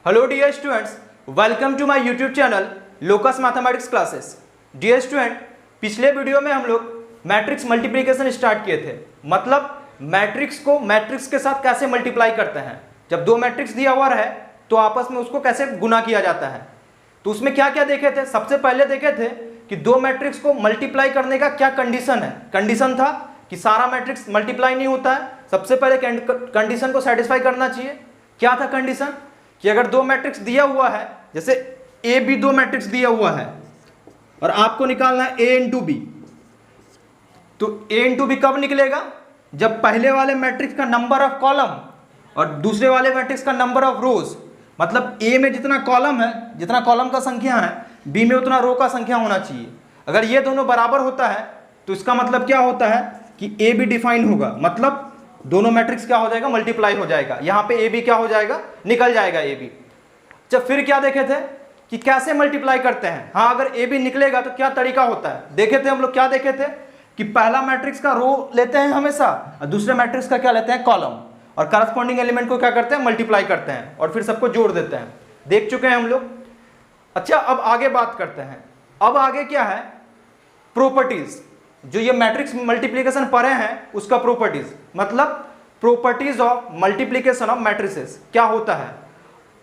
Hello dear students, welcome to my YouTube channel locus mathematics classes. Dear student, पिछले video में हम लोग matrix multiplication start किए थे। मतलब मैट्रिक्स को मैट्रिक्स के साथ कैसे मल्टीप्लाई करते हैं। जब दो मैट्रिक्स दिया हुआ है तो आपस में उसको कैसे गुना किया जाता है। तो उसमें क्या क्या देखे थे। सबसे पहले देखे थे कि दो मैट्रिक्स को मल्टीप्लाई करने का क्या कंडीशन है। कंडीशन था कि सारा मैट्रिक्स मल्टीप्लाई नहीं होता है, सबसे पहले कंडीशन को सेटिस्फाई करना चाहिए। क्या था कंडीशन कि अगर दो मैट्रिक्स दिया हुआ है, जैसे ए बी दो मैट्रिक्स दिया हुआ है और आपको निकालना है ए इंटू बी, तो ए इंटू बी कब निकलेगा? जब पहले वाले मैट्रिक्स का नंबर ऑफ कॉलम और दूसरे वाले मैट्रिक्स का नंबर ऑफ रोज, मतलब ए में जितना कॉलम है, जितना कॉलम का संख्या है, बी में उतना रो का संख्या होना चाहिए। अगर ये दोनों बराबर होता है तो इसका मतलब क्या होता है कि ए बी डिफाइन होगा, मतलब दोनों मैट्रिक्स क्या हो जाएगा, मल्टीप्लाई हो जाएगा। यहां पे ए बी क्या हो जाएगा, निकल जाएगा ए बी। जब फिर क्या देखे थे कि कैसे मल्टीप्लाई करते हैं। हाँ, अगर ए बी निकलेगा तो क्या तरीका होता है देखे थे हम लोग। क्या देखे थे कि पहला मैट्रिक्स का रो लेते हैं हमेशा और दूसरे मैट्रिक्स का क्या लेते हैं, कॉलम, और करस्पॉन्डिंग एलिमेंट को क्या करते हैं, मल्टीप्लाई करते हैं और फिर सबको जोड़ देते हैं। देख चुके हैं हम लोग। अच्छा, अब आगे बात करते हैं। अब आगे क्या है, प्रॉपर्टीज। जो ये मैट्रिक्स मल्टीप्लिकेशन पढ़े हैं उसका प्रॉपर्टीज, मतलब properties of multiplication of matrices क्या होता है।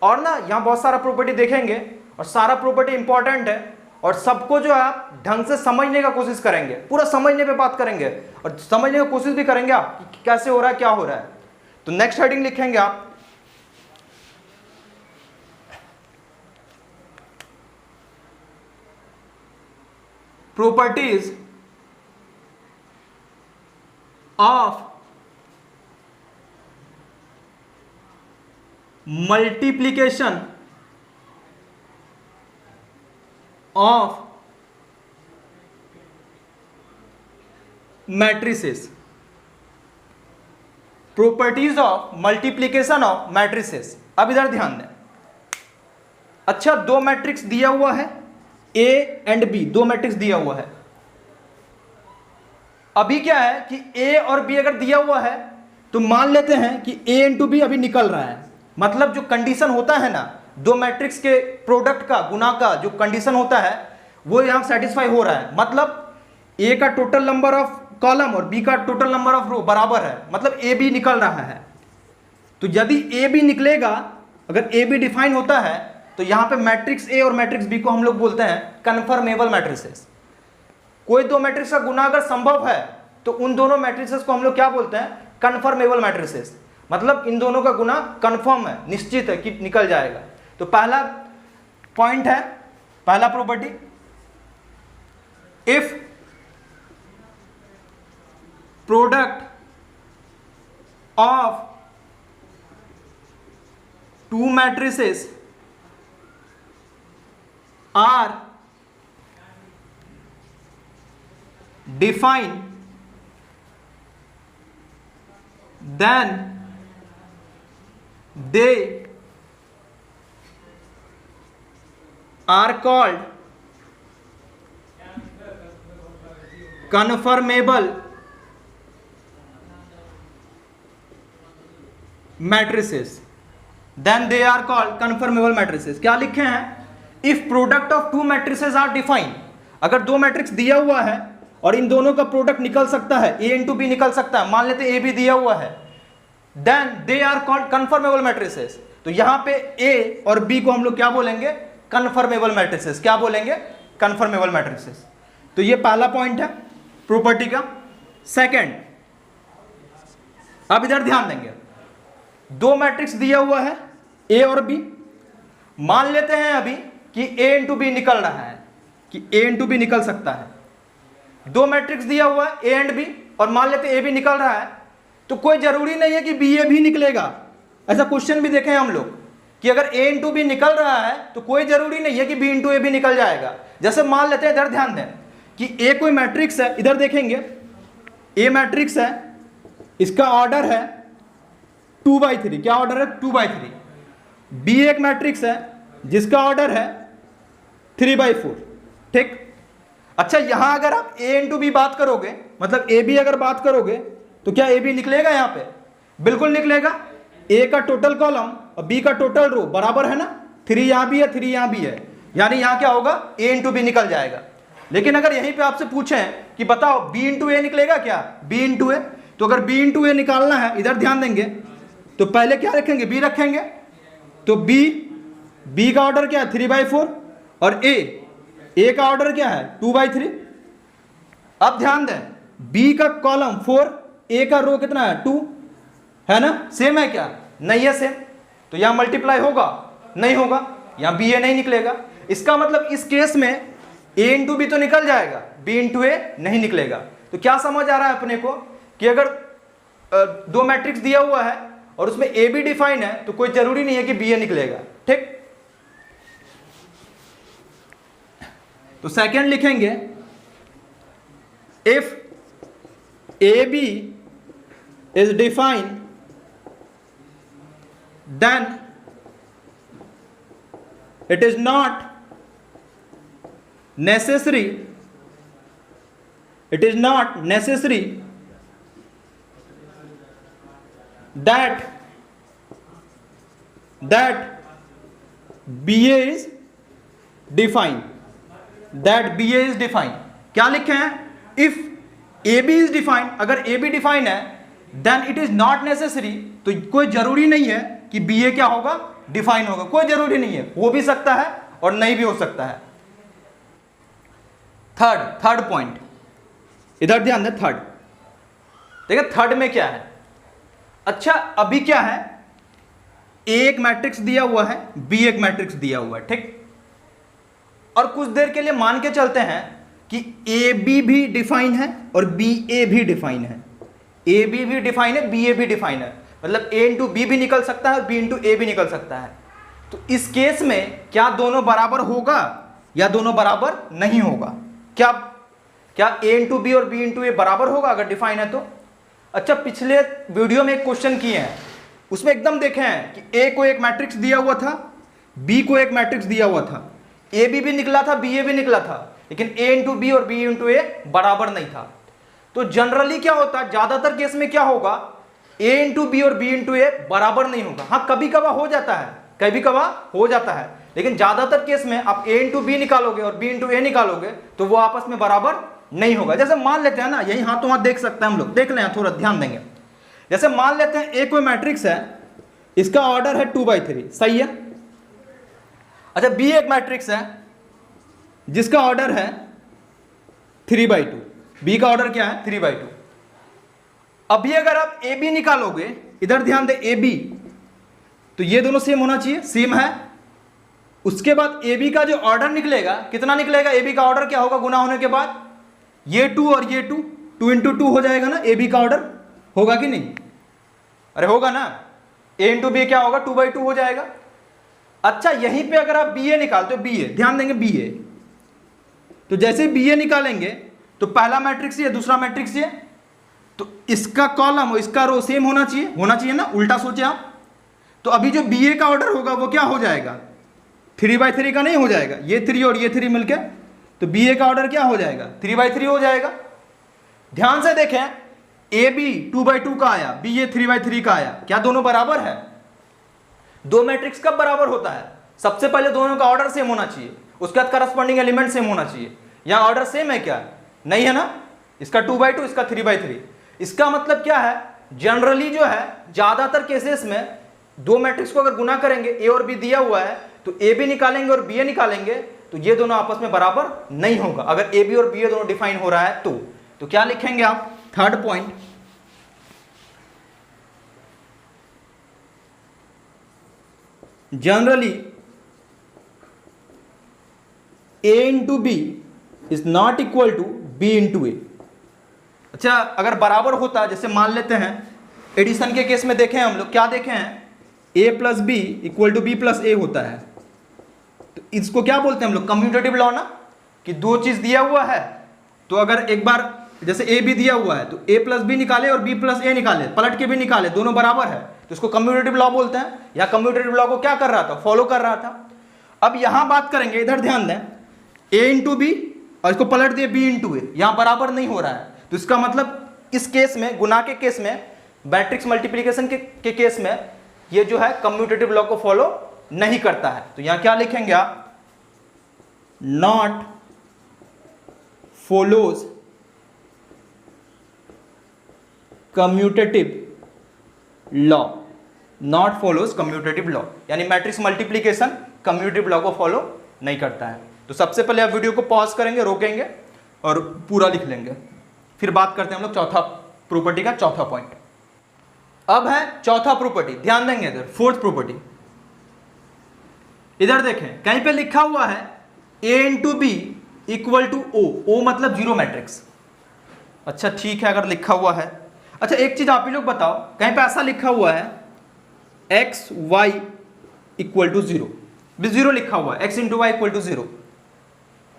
और ना यहाँ बहुत सारा प्रॉपर्टी देखेंगे और सारा प्रॉपर्टी इंपॉर्टेंट है और सबको जो है आप ढंग से समझने का कोशिश करेंगे, पूरा समझने पे बात करेंगे और समझने की कोशिश भी करेंगे आप कि कैसे हो रहा है, क्या हो रहा है। तो नेक्स्ट हेडिंग लिखेंगे आप properties of multiplication of matrices. Properties of multiplication of matrices. अब इधर ध्यान दें। अच्छा, दो मैट्रिक्स दिया हुआ है, ए एंड बी, दो मैट्रिक्स दिया हुआ है। अभी क्या है कि ए और बी अगर दिया हुआ है तो मान लेते हैं कि ए इंटू बी अभी निकल रहा है। मतलब जो कंडीशन होता है ना, दो मैट्रिक्स के प्रोडक्ट का, गुना का जो कंडीशन होता है वो यहां सेटिस्फाई हो रहा है। मतलब ए का टोटल नंबर ऑफ कॉलम और बी का टोटल नंबर ऑफ रो बराबर है, मतलब ए बी निकल रहा है। तो यदि ए बी निकलेगा, अगर ए बी डिफाइन होता है तो यहां पे मैट्रिक्स ए और मैट्रिक्स बी को हम लोग बोलते हैं कन्फर्मेबल मैट्रिसेस। कोई दो मैट्रिक्स का गुना अगर संभव है तो उन दोनों मैट्रिसेस को हम लोग क्या बोलते हैं, कन्फर्मेबल मैट्रिसेस। मतलब इन दोनों का गुना कंफर्म है, निश्चित है कि निकल जाएगा। तो पहला पॉइंट है, पहला property, if product of two matrices are define then they are called conformable matrices। then they are called conformable matrices। क्या लिखे हैं, if product of two matrices are defined। अगर दो मैट्रिक्स दिया हुआ है और इन दोनों का प्रोडक्ट निकल सकता है, ए इंटू बी निकल सकता है, मान लेते ए बी दिया हुआ है, then they are called conformable matrices. तो यहां पे ए और बी को हम लोग क्या बोलेंगे, कन्फर्मेबल मैट्रिसेस। क्या बोलेंगे, कन्फर्मेबल मैट्रिसेस। तो ये पहला पॉइंट है प्रॉपर्टी का। सेकंड, अब इधर ध्यान देंगे। दो मैट्रिक्स दिया हुआ है ए और बी, मान लेते हैं अभी कि ए इंटू बी निकल रहा है, कि ए इंटू बी निकल सकता है। दो मैट्रिक्स दिया हुआ है ए एंड बी और मान लेते ए बी निकल रहा है, तो कोई जरूरी नहीं है कि बी ए भी निकलेगा। ऐसा क्वेश्चन भी देखे हैं हम लोग कि अगर ए इंटू बी निकल रहा है तो कोई जरूरी नहीं है कि बी इंटू ए भी निकल जाएगा। जैसे मान लेते हैं, इधर ध्यान दें कि ए कोई मैट्रिक्स है, इधर देखेंगे ए मैट्रिक्स है, इसका ऑर्डर है 2/3। क्या ऑर्डर है, 2/3। बी एक मैट्रिक्स है जिसका ऑर्डर है 3/4। ठीक। अच्छा, यहां अगर आप ए इंटू बी बात करोगे, मतलब ए बी अगर बात करोगे तो क्या ए बी निकलेगा? यहां पे बिल्कुल निकलेगा। ए का टोटल कॉलम और बी का टोटल रो बराबर है ना, 3 यहाँ भी है 3 यहाँ भी है, यानी यहाँ क्या होगा a इंटू बी निकल जाएगा। लेकिन अगर यहीं पे आपसे पूछें कि बताओ b इंटू ए निकलेगा क्या, b इंटू ए, तो अगर b इंटू ए निकालना है इधर ध्यान देंगे तो पहले क्या रखेंगे, b रखेंगे, तो b का ऑर्डर क्या है 3/4 और a का ऑर्डर क्या है 2/3। अब ध्यान दें b का कॉलम 4, a का रो कितना है 2, है ना, सेम है क्या, नहीं है सेम, तो यहां मल्टीप्लाई होगा, नहीं होगा, यहां बी ए नहीं निकलेगा। इसका मतलब इस केस में a इंटू बी तो निकल जाएगा, b इंटू ए नहीं निकलेगा। तो क्या समझ आ रहा है अपने को कि अगर दो मैट्रिक्स दिया हुआ है और उसमें ए बी डिफाइन है तो कोई जरूरी नहीं है कि बी ए निकलेगा, ठीक। तो सेकंड लिखेंगे if a b is defined then it is not necessary that BA is defined, क्या लिखे हैं, if AB is defined, अगर AB डिफाइन है then it is not necessary, तो कोई जरूरी नहीं है कि बी ए क्या होगा, डिफाइन होगा, कोई जरूरी नहीं है, हो भी सकता है और नहीं भी हो सकता है। थर्ड पॉइंट, इधर ध्यान दें, थर्ड देखिए थर्ड में क्या है। अच्छा अभी क्या है, ए एक मैट्रिक्स दिया हुआ है, बी एक मैट्रिक्स दिया हुआ है, ठीक, और कुछ देर के लिए मान के चलते हैं कि ए बी भी डिफाइन है और बी ए भी डिफाइन है, ए बी भी डिफाइन है, बी ए भी डिफाइन है, मतलब a इंटू बी भी निकल सकता है और b इंटू ए भी निकल सकता है। तो इस केस में क्या दोनों बराबर होगा या दोनों बराबर नहीं होगा, क्या a इंटू बी और b इंटू ए बराबर होगा अगर डिफाइन है तो। अच्छा पिछले वीडियो में एक क्वेश्चन किए हैं, उसमें एकदम देखे हैं कि a को एक मैट्रिक्स दिया हुआ था, b को एक मैट्रिक्स दिया हुआ था, a b भी निकला था, b a भी निकला था, लेकिन a इंटू बी और b इंटू ए बराबर नहीं था। तो जनरली क्या होता है, ज्यादातर केस में क्या होगा, a इंटू बी और b इंटू ए बराबर नहीं होगा। हाँ कभी कभार हो जाता है, कभी कभार हो जाता है, लेकिन ज्यादातर केस में आप a इंटू बी निकालोगे और b इंटू ए निकालोगे तो वो आपस में बराबर नहीं होगा। जैसे मान लेते हैं ना, यही हाथों हाथ देख सकते हैं हम लोग, देख लें थोड़ा ध्यान देंगे। जैसे मान लेते हैं a कोई मैट्रिक्स है, इसका ऑर्डर है 2/3, सही है। अच्छा b एक मैट्रिक्स है जिसका ऑर्डर है 3/2, b का ऑर्डर क्या है 3/2। अभी अगर आप ए बी निकालोगे, इधर ध्यान दे ए बी, तो ये दोनों सेम होना चाहिए, सेम है। उसके बाद ए बी का जो ऑर्डर निकलेगा कितना निकलेगा, ए बी का ऑर्डर क्या होगा गुना होने के बाद, ये 2 और ये 2 इंटू 2 हो जाएगा ना, ए बी का ऑर्डर होगा कि नहीं, अरे होगा ना, ए इंटू बी क्या होगा 2/2 हो जाएगा। अच्छा यहीं पे अगर आप बी ए निकालते हो, बी ए ध्यान देंगे बी ए, तो जैसे बी ए निकालेंगे तो पहला मैट्रिक्स ये, दूसरा मैट्रिक्स ये, तो इसका कॉलम और इसका रो सेम होना चाहिए ना, उल्टा सोचे आप। तो अभी जो बी ए का ऑर्डर होगा वो क्या हो जाएगा, 3/3 का नहीं हो जाएगा, ये 3 और ये 3 मिलके, तो बी ए का ऑर्डर क्या हो जाएगा 3/3 हो जाएगा। ध्यान से देखें, ए बी 2/2 का आया, बी ए 3/3 का आया, क्या दोनों बराबर है। दो मैट्रिक्स कब बराबर होता है, सबसे पहले दोनों का ऑर्डर सेम होना चाहिए, उसके बाद करस्पॉन्डिंग एलिमेंट सेम होना चाहिए। यहां ऑर्डर सेम है क्या, नहीं है ना, इसका 2/2 इसका 3/3। इसका मतलब क्या है, जनरली जो है ज्यादातर केसेस में दो मैट्रिक्स को अगर गुना करेंगे, ए और बी दिया हुआ है तो ए बी निकालेंगे और बी ए निकालेंगे, तो ये दोनों आपस में बराबर नहीं होगा अगर ए बी और बी ए दोनों डिफाइन हो रहा है तो क्या लिखेंगे आप, third point, generally a into B is not equal to b into A. अच्छा अगर बराबर होता, जैसे मान लेते हैं एडिशन के केस में देखें हम लोग, क्या देखे हैं, a plus B equal to B plus A होता है, तो इसको क्या बोलते हैं हम लोग, कम्यूटेटिव लॉ ना, कि दो चीज दिया हुआ है तो अगर एक बार जैसे ए बी दिया हुआ है तो a प्लस बी निकाले और b प्लस ए निकाले, पलट के भी निकाले, दोनों बराबर है, तो इसको कम्यूटेटिव लॉ बोलते हैं। या कम्यूटेटिव लॉ को क्या कर रहा था, फॉलो कर रहा था। अब यहां बात करेंगे, इधर ध्यान दें, a इंटू बी और इसको पलट दिए b इंटू ए, यहां बराबर नहीं हो रहा है, तो इसका मतलब इस केस में, गुना के केस में, मैट्रिक्स मल्टीप्लीकेशन के केस में ये जो है कम्यूटेटिव लॉ को फॉलो नहीं करता है। तो यहां क्या लिखेंगे आप, not follows commutative law, not follows commutative law, यानी मैट्रिक्स मल्टीप्लीकेशन कम्यूटेटिव लॉ को फॉलो नहीं करता है। तो सबसे पहले आप वीडियो को पॉज करेंगे, रोकेंगे और पूरा लिख लेंगे, फिर बात करते हैं हम लोग चौथा प्रॉपर्टी का, चौथा पॉइंट। अब है चौथा प्रॉपर्टी, ध्यान देंगे इधर, फोर्थ प्रॉपर्टी। इधर देखें, कहीं पे लिखा हुआ है a into B equal to O, O मतलब जीरो मैट्रिक्स। अच्छा ठीक है, अगर लिखा हुआ है। अच्छा एक चीज आप ही लोग बताओ, कहीं पे ऐसा लिखा हुआ है x y equal to zero, zero लिखा हुआ है, x into y equal to zero,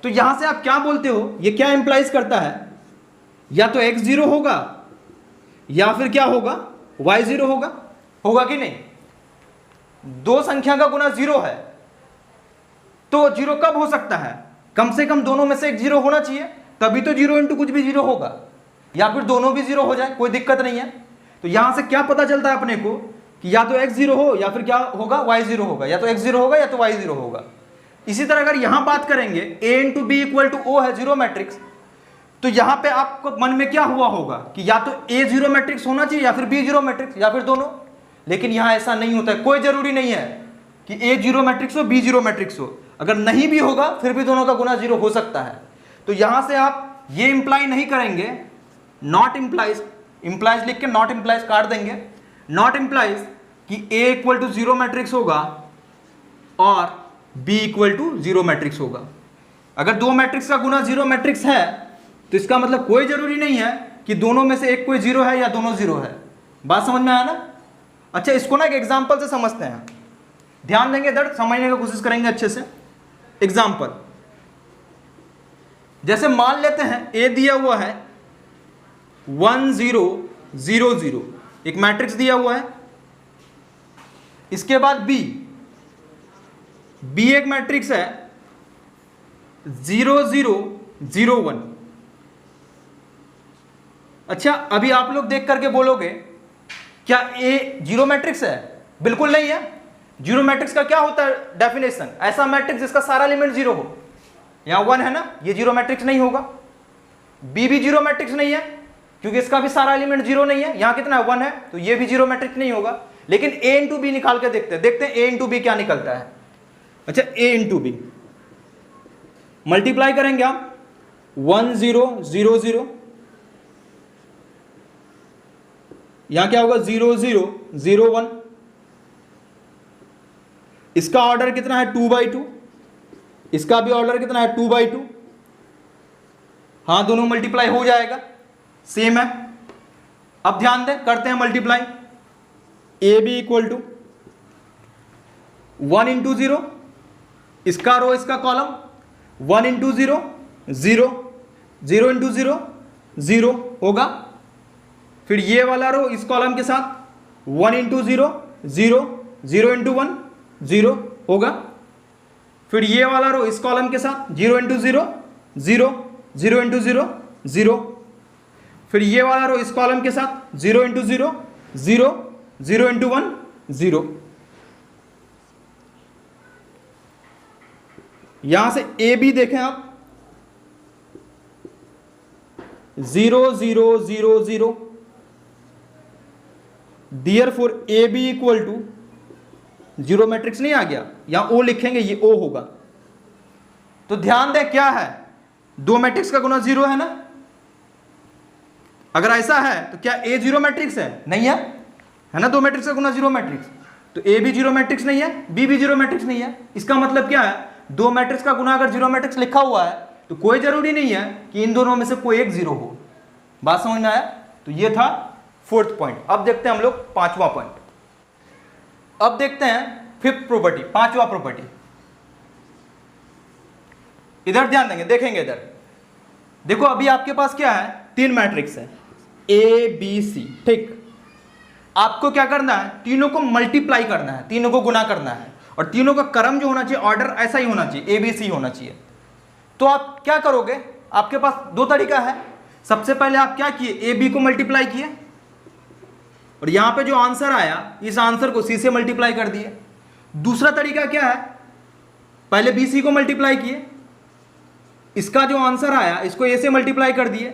तो यहां से आप क्या बोलते हो, ये क्या इंप्लाइज करता है, या तो x जीरो होगा या फिर क्या होगा, y जीरो होगा, होगा कि नहीं। दो संख्या का गुना जीरो है, तो जीरो कब हो सकता है, कम से कम दोनों में से एक जीरो होना चाहिए, तभी तो जीरो इंटू कुछ भी जीरो होगा, या फिर दोनों भी जीरो हो जाए, कोई दिक्कत नहीं है। तो यहां से क्या पता चलता है अपने को कि या तो x जीरो हो या फिर क्या होगा, y जीरो होगा, या तो x जीरो होगा या तो y जीरो होगा। इसी तरह अगर यहां बात करेंगे a into B equal to O है, जीरो मैट्रिक्स, तो यहां पे आपको मन में क्या हुआ होगा कि या तो a जीरो मैट्रिक्स होना चाहिए या फिर b जीरो मैट्रिक्स या फिर दोनों, लेकिन यहां ऐसा नहीं होता है। कोई जरूरी नहीं है कि a जीरो मैट्रिक्स हो, b जीरो मैट्रिक्स हो, अगर नहीं भी होगा फिर भी दोनों का गुना जीरो हो सकता है। तो यहां से आप ये इंप्लाई नहीं करेंगे, नॉट इंप्लाइज, इंप्लाइज लिख के नॉट इंप्लाइज काट देंगे, नॉट इंप्लाइज कि a equal to zero matrix होगा और b equal to zero matrix होगा। अगर दो मैट्रिक्स का गुना जीरो मैट्रिक्स है तो इसका मतलब कोई जरूरी नहीं है कि दोनों में से एक कोई जीरो है या दोनों जीरो है। बात समझ में आया ना। अच्छा इसको ना एक एग्जांपल से समझते हैं, ध्यान देंगे इधर, समझने की कोशिश करेंगे अच्छे से। एग्जांपल, जैसे मान लेते हैं a दिया हुआ है 1 0 0 0, एक मैट्रिक्स दिया हुआ है, इसके बाद b एक मैट्रिक्स है 0 0 0 1। अच्छा अभी आप लोग देख करके बोलोगे क्या a जीरो मैट्रिक्स है, बिल्कुल नहीं है। जीरो मैट्रिक्स का क्या होता है डेफिनेशन, ऐसा मैट्रिक्स जिसका सारा एलिमेंट जीरो हो, यहां 1 है ना, ये जीरो मैट्रिक्स नहीं होगा। b भी जीरो मैट्रिक्स नहीं है क्योंकि इसका भी सारा एलिमेंट जीरो नहीं है, यहां कितना है 1 है, तो ये भी जीरो मैट्रिक्स नहीं होगा। लेकिन a इंटू बी निकाल के देखते हैं a इंटू बी क्या निकलता है। अच्छा a इंटू बी मल्टीप्लाई करेंगे आप 1 0 0 0, यहां क्या होगा 0 0 0 1, इसका ऑर्डर कितना है 2/2, इसका भी ऑर्डर कितना है 2/2, हाँ दोनों मल्टीप्लाई हो जाएगा, सेम है। अब ध्यान दें, करते हैं multiply, a b equal to 1 into 0, इसका रो इसका कॉलम, 1 इंटू 0 0, 0 इंटू 0 0 होगा, फिर ये वाला रो इस कॉलम के साथ 1 इंटू 0 0, 0 इंटू 1 0 होगा, फिर ये वाला रो इस कॉलम के साथ 0 इंटू 0 0, 0 इंटू 0 0, फिर ये वाला रो इस कॉलम के साथ 0 इंटू 0 0, 0 इंटू 1 0। यहां से ए बी देखें आप 0 0 0 0, Therefore a b equal to zero matrix नहीं आ गया, यहां ओ लिखेंगे, ये ओ होगा। तो ध्यान दें क्या है, दो मैट्रिक्स का गुना जीरो है ना, अगर ऐसा है तो क्या ए जीरो मैट्रिक्स है, नहीं है ना, दो मैट्रिक्स का गुना जीरो मैट्रिक्स, तो ए भी जीरो मैट्रिक्स नहीं है, बी भी जीरो मैट्रिक्स नहीं है। इसका मतलब क्या है, दो मैट्रिक्स का गुना अगर जीरो मैट्रिक्स लिखा हुआ है तो कोई जरूरी नहीं है कि इन दोनों में से कोई एक जीरो हो। बात समझ में आया। तो ये था फोर्थ पॉइंट। अब देखते हैं हम लोग पांचवा पॉइंट। अब देखते हैं फिफ्थ प्रॉपर्टी, पांचवा प्रॉपर्टी। इधर ध्यान देंगे, देखेंगे इधर, देखो अभी आपके पास क्या है, तीन मैट्रिक्स है ए बी सी, ठीक। आपको क्या करना है, तीनों को मल्टीप्लाई करना है, तीनों को गुना करना है, और तीनों का क्रम जो होना चाहिए, ऑर्डर ऐसा ही होना चाहिए, ए बी सी होना चाहिए। तो आप क्या करोगे, आपके पास दो तरीका है। सबसे पहले आप क्या किए, ए बी को मल्टीप्लाई किए, और यहां पे जो आंसर आया इस आंसर को सी से मल्टीप्लाई कर दिए। दूसरा तरीका क्या है, पहले बी सी को मल्टीप्लाई किए, इसका जो आंसर आया इसको ए से मल्टीप्लाई कर दिए।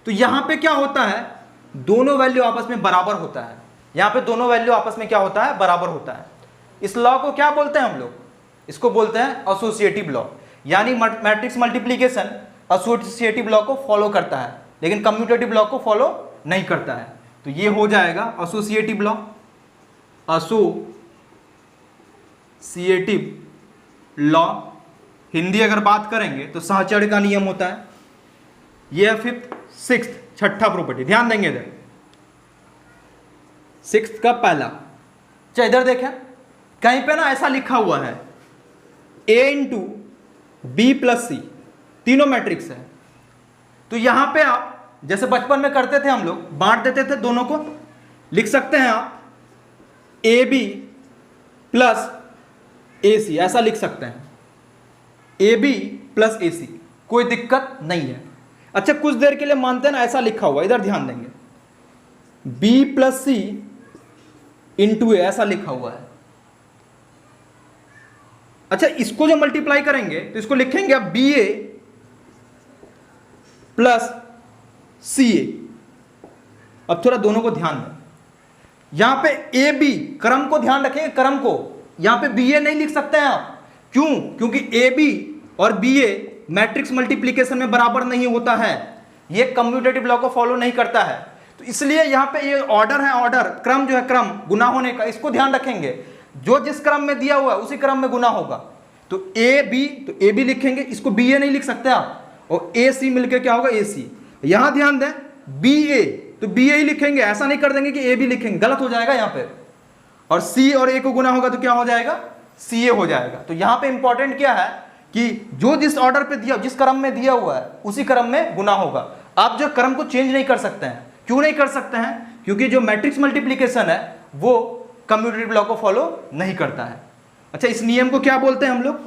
तो यहां पे क्या होता है, दोनों वैल्यू आपस में बराबर होता है। यहां पे दोनों वैल्यू आपस में क्या होता है, बराबर होता है। इस लॉ को क्या बोलते हैं हम लोग, इसको बोलते हैं एसोसिएटिव लॉ। यानी मैट्रिक्स मल्टीप्लिकेशन एसोसिएटिव लॉ को फॉलो करता है लेकिन कम्यूटेटिव लॉ को फॉलो नहीं करता है। तो ये हो जाएगा associative law. Associative law Hindi अगर बात करेंगे तो सहचर्य का नियम होता है। ये है फिफ्थ, सिक्स्थ, छठा प्रॉपर्टी, ध्यान देंगे इधर। सिक्स्थ का पहला, चाहे इधर देखें कहीं पे ना ऐसा लिखा हुआ है a इंटू बी प्लस सी, तीनों मैट्रिक्स है। तो यहां पे आप जैसे बचपन में करते थे हम लोग, बांट देते थे दोनों को, लिख सकते हैं आप ए बी प्लस ए सी, ऐसा लिख सकते हैं ए बी प्लस ए सी, कोई दिक्कत नहीं है। अच्छा कुछ देर के लिए मानते हैं ना ऐसा लिखा हुआ, इधर ध्यान देंगे बी प्लस सी इंटू ए, ऐसा लिखा हुआ है। अच्छा इसको जो मल्टीप्लाई करेंगे तो इसको लिखेंगे आप बी ए प्लस सी ए। अब थोड़ा दोनों को ध्यान दें, यहां पे ए बी, क्रम को ध्यान रखेंगे, क्रम को, यहां पे बी ए नहीं लिख सकते हैं आप। क्यों? क्योंकि ए बी और बी ए मैट्रिक्स मल्टीप्लिकेशन में बराबर नहीं होता है, ये कम्यूटेटिव लॉ को फॉलो नहीं करता है। तो इसलिए यहां पे ये ऑर्डर है, ऑर्डर, क्रम जो है, क्रम गुना होने का, इसको ध्यान रखेंगे। जो जिस क्रम में दिया हुआ है उसी क्रम में गुना होगा। तो ए बी, तो ए बी लिखेंगे, इसको बी ए नहीं लिख सकते आप, और ए सी मिलकर क्या होगा, ए सी। यहां ध्यान दें बी ए, तो बी ए ही लिखेंगे, ऐसा नहीं कर देंगे कि ए बी लिखेंगे, गलत हो जाएगा यहां पे। और सी और ए को गुना होगा तो क्या हो जाएगा, सी ए हो जाएगा। तो यहां पे इंपॉर्टेंट क्या है कि जो जिस ऑर्डर पे दिया, जिस क्रम में दिया हुआ है उसी क्रम में गुना होगा। आप जो क्रम को चेंज नहीं कर सकते हैं। क्यों नहीं कर सकते हैं? क्योंकि जो मैट्रिक्स मल्टीप्लिकेशन है वो कम्यूटेटिव लॉ को फॉलो नहीं करता है। अच्छा इस नियम को क्या बोलते हैं हम लोग,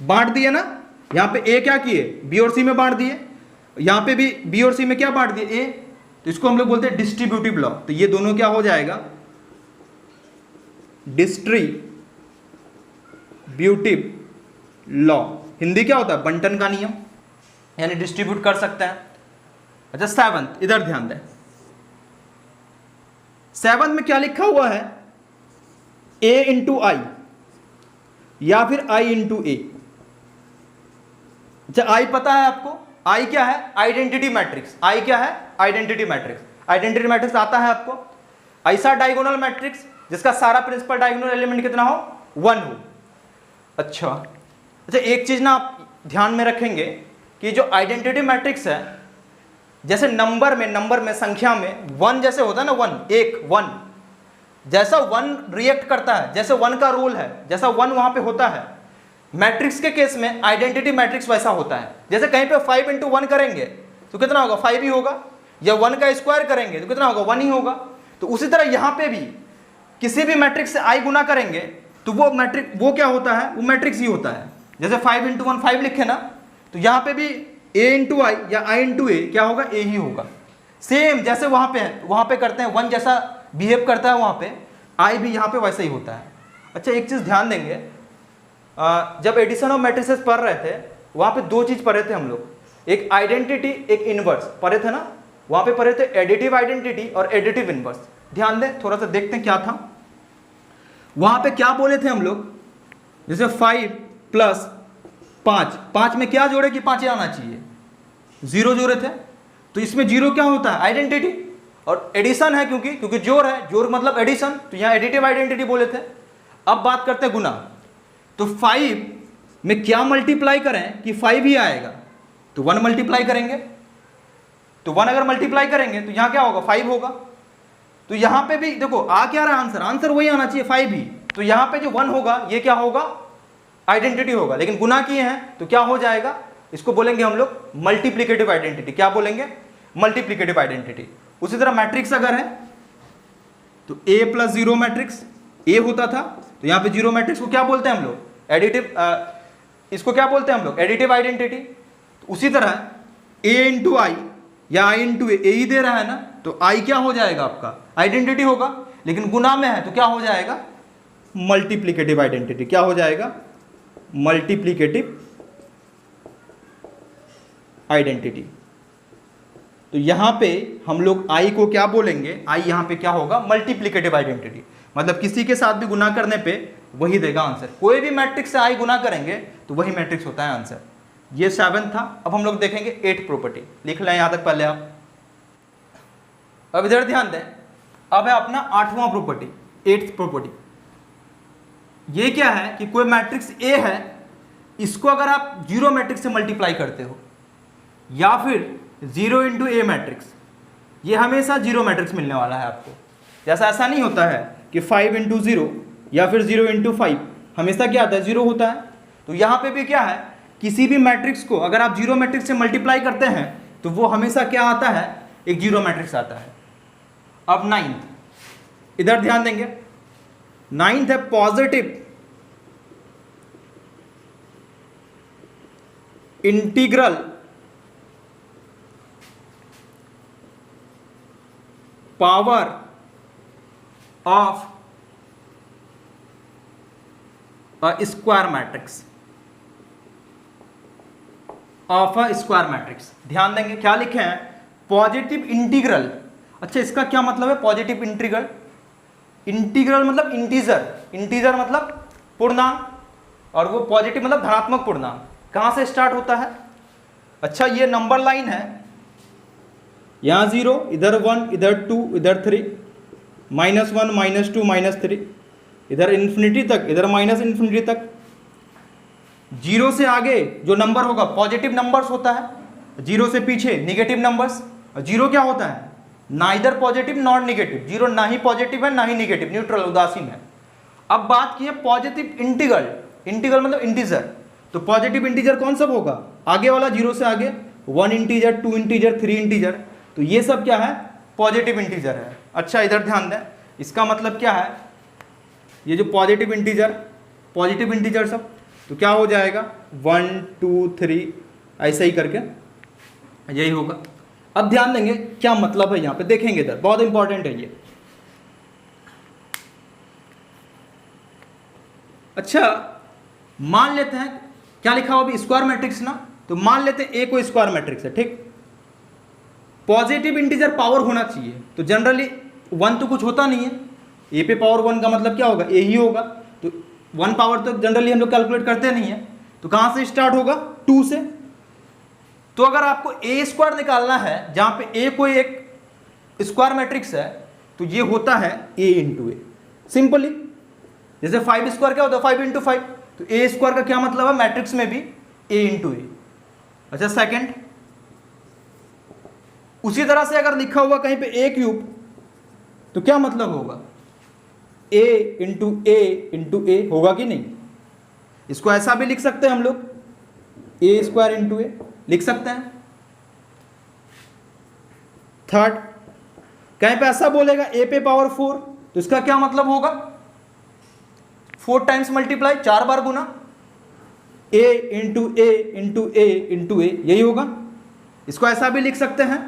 बांट दिए ना, यहां पे ए क्या किए, बी और सी में बांट दिए, यहां पे भी बी और सी में क्या बांट दिए, ए। तो इसको हम लोग बोलते हैं डिस्ट्रीब्यूटिव लॉ। तो ये दोनों क्या हो जाएगा, डिस्ट्रीब्यूटिव लॉ। हिंदी क्या होता है, बंटन का नियम, यानी डिस्ट्रीब्यूट कर सकते हैं। अच्छा सेवंथ, इधर ध्यान दें, सेवंथ में क्या लिखा हुआ है, ए इंटू आई या फिर आई इंटू ए। अच्छा आई पता है आपको, आई क्या है, आइडेंटिटी मैट्रिक्स। आई क्या है, आइडेंटिटी मैट्रिक्स। आइडेंटिटी मैट्रिक्स आता है आपको, ऐसा डायगोनल मैट्रिक्स जिसका सारा प्रिंसिपल डायगोनल एलिमेंट कितना हो, 1 हो। अच्छा एक चीज ना आप ध्यान में रखेंगे कि जो आइडेंटिटी मैट्रिक्स है, जैसे नंबर में संख्या में 1 जैसे होता है ना, 1 एक 1, जैसा 1 रिएक्ट करता है, जैसे 1 का रोल है, जैसा 1 वहां पे होता है, मैट्रिक्स के केस में आइडेंटिटी मैट्रिक्स वैसा होता है। जैसे कहीं पे 5 इंटू 1 करेंगे तो कितना होगा, 5 ही होगा, या 1 का स्क्वायर करेंगे तो कितना होगा, 1 ही होगा। तो उसी तरह यहां पे भी किसी भी मैट्रिक्स से आई गुना करेंगे तो वो मैट्रिक्स, वो क्या होता है, वो मैट्रिक्स ही होता है। जैसे 5 इंटू 1 5 लिखे ना, तो यहां पे भी a इंटू आई या i इंटू ए क्या होगा, a ही होगा। सेम जैसे वहां पे है, वहां पे करते हैं 1 जैसा बिहेव करता है वहां पे, i भी यहां पे वैसा ही होता है। अच्छा एक चीज ध्यान देंगे, जब एडिशन ऑफ मैट्रिसेस पढ़ रहे थे वहां पे 2 चीज पढ़े थे हम लोग, एक आइडेंटिटी एक इनवर्स पढ़े थे ना, वहां पे पढ़े थे एडिटिव आइडेंटिटी और एडिटिव इनवर्स। ध्यान दें, थोड़ा सा देखते हैं क्या था वहां पे, क्या बोले थे हम लोग, जैसे 5 प्लस 5 में क्या जोड़े कि 5 ही आना चाहिए, 0 जोड़े थे। तो इसमें 0 क्या होता है, आइडेंटिटी, और एडिशन है क्योंकि जोड़ है, जोड़ मतलब एडिशन, तो यहां एडिटिव आइडेंटिटी बोले थे। अब बात करते हैं गुना, तो 5 में क्या मल्टीप्लाई करें कि 5 ही आएगा, तो 1 मल्टीप्लाई करेंगे, तो 1 अगर मल्टीप्लाई करेंगे तो यहां क्या होगा, 5 होगा। तो यहां पे भी देखो आ क्या रहा आंसर, आंसर वही आना चाहिए 5 ही। तो यहां पे जो 1 होगा ये क्या होगा, आइडेंटिटी होगा, लेकिन गुना किए हैं तो क्या हो जाएगा, इसको बोलेंगे हम लोग मल्टीप्लिकेटिव आइडेंटिटी। क्या बोलेंगे, मल्टीप्लिकेटिव आइडेंटिटी। उसी तरह मैट्रिक्स अगर है तो a प्लस 0 मैट्रिक्स a होता था, तो यहां पे 0 मैट्रिक्स को क्या बोलते हैं हम लोग, एडिटिव, इसको क्या बोलते हैं हम लोग, एडिटिव आइडेंटिटी। तो उसी तरह a इंटू आई या i इंटू ए ही दे रहा है ना, तो i क्या हो जाएगा आपका, आइडेंटिटी होगा। लेकिन गुना में है तो क्या हो जाएगा, मल्टीप्लिकेटिव आइडेंटिटी। क्या हो जाएगा, मल्टीप्लिकेटिव आइडेंटिटी। तो यहां पे हम लोग आई को क्या बोलेंगे, आई यहां पे क्या होगा, मल्टीप्लिकेटिव आइडेंटिटी। मतलब किसी के साथ भी गुना करने पे वही देगा आंसर। कोई भी मैट्रिक्स से आई गुना करेंगे तो वही मैट्रिक्स होता है आंसर। ये 7 था। अब हम लोग देखेंगे 8 प्रॉपर्टी। लिख लें यहां तक पहले आप। अब इधर ध्यान दें, अब है अपना 8वां प्रॉपर्टी, 8th प्रॉपर्टी। ये क्या है कि कोई मैट्रिक्स ए है, इसको अगर आप जीरो मैट्रिक्स से मल्टीप्लाई करते हो या फिर 0 इंटू ए मैट्रिक्स, ये हमेशा जीरो मैट्रिक्स मिलने वाला है आपको। जैसा ऐसा नहीं होता है कि 5 इंटू 0 या फिर 0 इंटू 5, हमेशा क्या आता है, 0 होता है। तो यहाँ पे भी क्या है, किसी भी मैट्रिक्स को अगर आप जीरो मैट्रिक्स से मल्टीप्लाई करते हैं तो वो हमेशा क्या आता है, एक जीरो मैट्रिक्स आता है। अब 9th, इधर ध्यान देंगे, 9th है positive integral power of a square matrix, of a square matrix. ध्यान देंगे क्या लिखे हैं, पॉजिटिव इंटीग्रल। अच्छा, इसका क्या मतलब है पॉजिटिव इंटीग्रल? इंटीग्रल मतलब इंटीजर, इंटीजर मतलब पूर्णांक, और वो पॉजिटिव मतलब धनात्मक पूर्णांक। कहां से स्टार्ट होता है? अच्छा, ये नंबर लाइन है, यहां 0, इधर 1, इधर 2, इधर 3, -1, -2, -3, इधर इन्फिनिटी तक, इधर माइनस इन्फिनिटी तक। 0 से आगे जो नंबर होगा पॉजिटिव नंबर्स होता है, 0 से पीछे निगेटिव नंबर्स। 0 क्या होता है, ना इधर पॉजिटिव नॉट निगेटिव, 0 ना ही पॉजिटिव है ना ही निगेटिव, न्यूट्रल उदासीन है। अब बात की है पॉजिटिव इंटीग्रल, इंटीग्रल मतलब इंटीजर। तो पॉजिटिव इंटीजर कौन सा होगा, आगे वाला 0 से आगे 1 इंटीजर, 2 इंटीजर, 3 इंटीजर, तो ये सब क्या है, पॉजिटिव इंटीजर है। अच्छा, इधर ध्यान दें, इसका मतलब क्या है, ये जो पॉजिटिव इंटीजर सब, तो क्या हो जाएगा 1 2 3 ऐसे ही करके यही होगा। अब ध्यान देंगे क्या मतलब है, यहां पे देखेंगे, इधर बहुत इंपॉर्टेंट है ये। अच्छा, मान लेते हैं क्या लिखा हुआ अभी, स्क्वायर मैट्रिक्स ना, तो मान लेते हैं ए को स्क्वायर मैट्रिक्स है, ठीक। पॉजिटिव इंटीजर पावर होना चाहिए, तो जनरली 1 तो कुछ होता नहीं है, ए पे पावर 1 का मतलब क्या होगा, ए ही होगा। तो 1 पावर तो जनरली हम लोग कैलकुलेट करते नहीं है, तो कहां से स्टार्ट होगा, 2 से। तो अगर आपको ए स्क्वायर निकालना है, जहां पे ए कोई एक स्क्वायर मैट्रिक्स है, तो ये होता है ए इंटू ए, सिंपली। जैसे 5 स्क्वायर क्या होता है, 5 इंटू 5, तो ए स्क्वायर का क्या मतलब है, मैट्रिक्स में भी ए इंटू ए। अच्छा, सेकंड, उसी तरह से अगर लिखा हुआ कहीं पे ए क्यूब, तो क्या मतलब होगा, ए इंटू ए होगा कि नहीं। इसको ऐसा भी लिख सकते हैं हम लोग, ए स्क्वायर इंटू ए लिख सकते हैं। थर्ड, कहीं पे ऐसा बोलेगा ए पे पावर 4, तो इसका क्या मतलब होगा, 4 times multiply, 4 bar Guna, A into a into a into ए, यही होगा। इसको ऐसा भी लिख सकते हैं,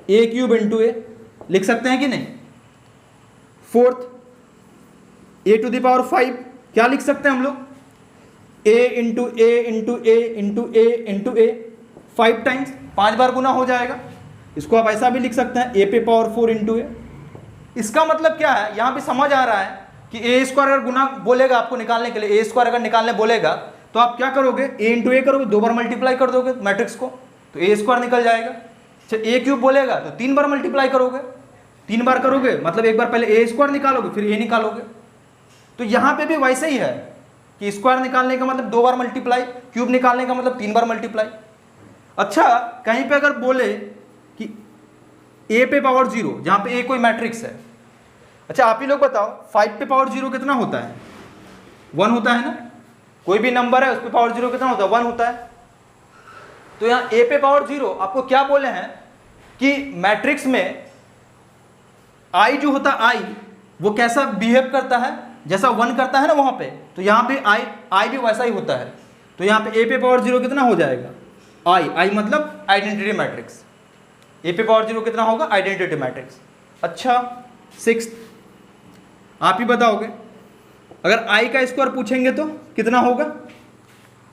ए क्यूब इंटू ए लिख सकते हैं कि नहीं। Fourth, a to the power 5 क्या लिख सकते हैं हम लोग, a into a into a into a into a, 5 times, 5 बार गुना हो जाएगा। इसको आप ऐसा भी लिख सकते हैं, ए पे पावर 4 इंटू ए। इसका मतलब क्या है, यहां पे समझ आ रहा है कि ए स्क्वायर अगर गुना बोलेगा आपको निकालने के लिए, ए स्क्वायर अगर निकालने बोलेगा तो आप क्या करोगे, ए इंटू ए करोगे, 2 बार मल्टीप्लाई कर दोगे मैट्रिक्स को, तो ए स्क्वायर निकल जाएगा। अच्छा, ए क्यूब बोलेगा तो 3 बार मल्टीप्लाई करोगे, 3 बार करोगे मतलब एक बार पहले ए स्क्वायर निकालोगे फिर ए निकालोगे। तो यहां पे भी वैसे ही है कि स्क्वायर निकालने का मतलब 2 बार मल्टीप्लाई, क्यूब निकालने का मतलब 3 बार मल्टीप्लाई। अच्छा, कहीं पे अगर बोले कि ए पे पावर 0, जहां पे ए कोई मैट्रिक्स है, अच्छा आप ही लोग बताओ 5 पे पावर 0 कितना होता है, 1 होता है ना। कोई भी नंबर है उस पे पावर 0 कितना होता है, 1 होता है। तो यहां ए पे पावर 0 आपको क्या बोले हैं कि मैट्रिक्स में आई जो होता है, आई वो कैसा बिहेव करता है, जैसा 1 करता है ना वहां पे, तो यहां पे आई भी वैसा ही होता है। तो यहां पे ए पे पावर 0 कितना हो जाएगा, आई मतलब आइडेंटिटी मैट्रिक्स। ए पे पावर 0 कितना होगा, आइडेंटिटी मैट्रिक्स। अच्छा, 6th, आप ही बताओगे। अगर i का स्क्वायर पूछेंगे तो कितना होगा?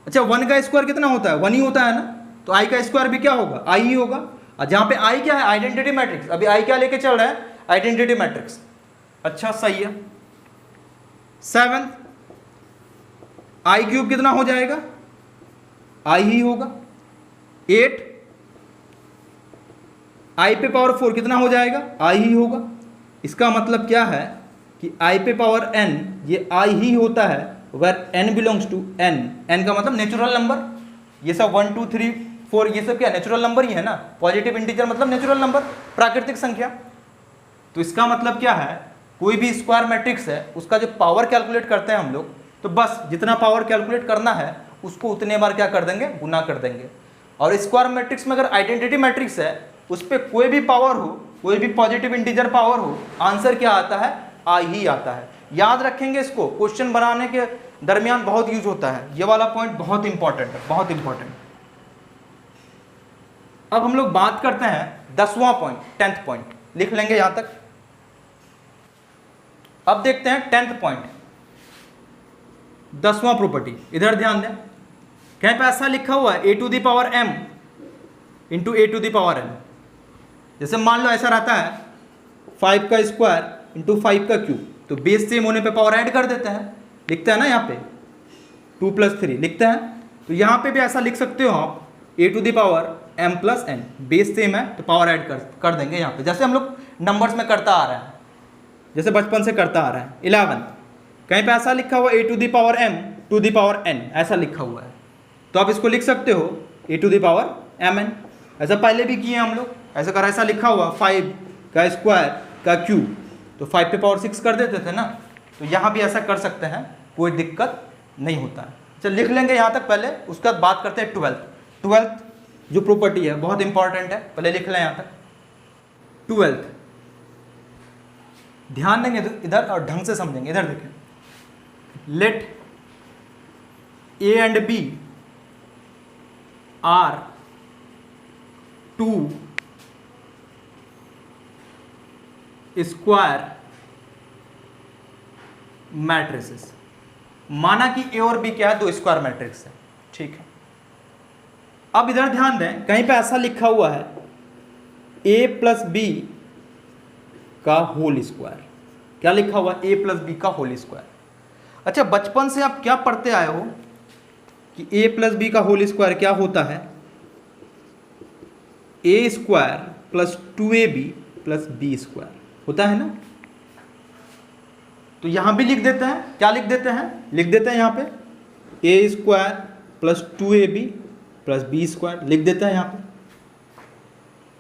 अच्छा 1 का स्क्वायर कितना होता है? 1 ही होता है ना, तो i का स्क्वायर भी क्या होगा? i ही होगा। और जहाँ पे i क्या है? Identity matrix. अभी i क्या लेके चल रहा है? Identity matrix. अच्छा सही है। 7 i क्यूब कितना हो जाएगा? i ही होगा। 8 i पे पावर 4 कितना हो जाएगा? i ही होगा। इसका मतलब क्या है कि i पे पावर n ये i ही होता है where n belongs to n। n का मतलब नेचुरल नंबर। ये सब 1 2 3 4 ये सब क्या नेचुरल नंबर ही है ना। पॉजिटिव इंटीजर मतलब नेचुरल नंबर, प्राकृतिक संख्या। तो इसका मतलब क्या है, कोई भी स्क्वायर मैट्रिक्स है उसका जो पावर कैलकुलेट करते हैं हम लोग, तो बस जितना पावर कैलकुलेट करना है उसको उतने बार क्या कर देंगे? गुना कर देंगे। और स्क्वायर मैट्रिक्स में अगर आइडेंटिटी मैट्रिक्स है उस पर कोई भी पावर हो, कोई भी पॉजिटिव इंटीजर पावर हो, आंसर क्या आता है? आई ही आता है। याद रखेंगे इसको, क्वेश्चन बनाने के दरमियान बहुत यूज होता है। ये वाला पॉइंट बहुत इंपॉर्टेंट है, बहुत इंपॉर्टेंट। अब हम लोग बात करते हैं 10वां पॉइंट, 10th पॉइंट। लिख लेंगे यहां तक। अब देखते हैं 10th पॉइंट, 10वां प्रॉपर्टी। इधर ध्यान दें, कहीं पे ऐसा लिखा हुआ है a to the power m into a to the power n। जैसे मान लो ऐसा रहता है 5 का स्क्वायर इंटू 5 का क्यूब, तो बेस सेम होने पे पावर ऐड कर देते हैं, लिखते हैं ना यहाँ पे 2 + 3 लिखते हैं। तो यहाँ पे भी ऐसा लिख सकते हो आप a to the power m + n, base same है तो पावर ऐड कर देंगे यहाँ पे, जैसे हम लोग नंबर्स में करता आ रहे हैं, जैसे बचपन से करता आ रहे हैं। 11 कहीं पे ऐसा लिखा हुआ a to the power m to the power n ऐसा लिखा हुआ है, तो आप इसको लिख सकते हो a to the power mn। ऐसा पहले भी किए हम लोग, ऐसा कर ऐसा लिखा हुआ 5 का स्क्वायर का क्यूब, तो 5 पे पावर 6 कर देते थे ना, तो यहाँ भी ऐसा कर सकते हैं, कोई दिक्कत नहीं होता है। चल लिख लेंगे यहाँ तक पहले, उसके बाद बात करते हैं 12th जो प्रॉपर्टी है बहुत इंपॉर्टेंट है, पहले लिख लें यहाँ तक। 12th ध्यान देंगे इधर और ढंग से समझेंगे। इधर देखें, let a and b are 2 square matrices. माना कि a और b क्या है? 2 स्क्वायर मैट्रिक्स है, ठीक है। अब इधर ध्यान दें, कहीं पे ऐसा लिखा हुआ है a + b का होल स्क्वायर। क्या लिखा हुआ? a + b का होल स्क्वायर। अच्छा बचपन से आप क्या पढ़ते आए हो कि a + b का होल स्क्वायर क्या होता है? a² + 2ab + b² होता है ना। तो यहां भी लिख देते हैं, क्या लिख देते हैं? लिख देते हैं यहां पे a² + 2ab + b² लिख देते हैं यहां पे।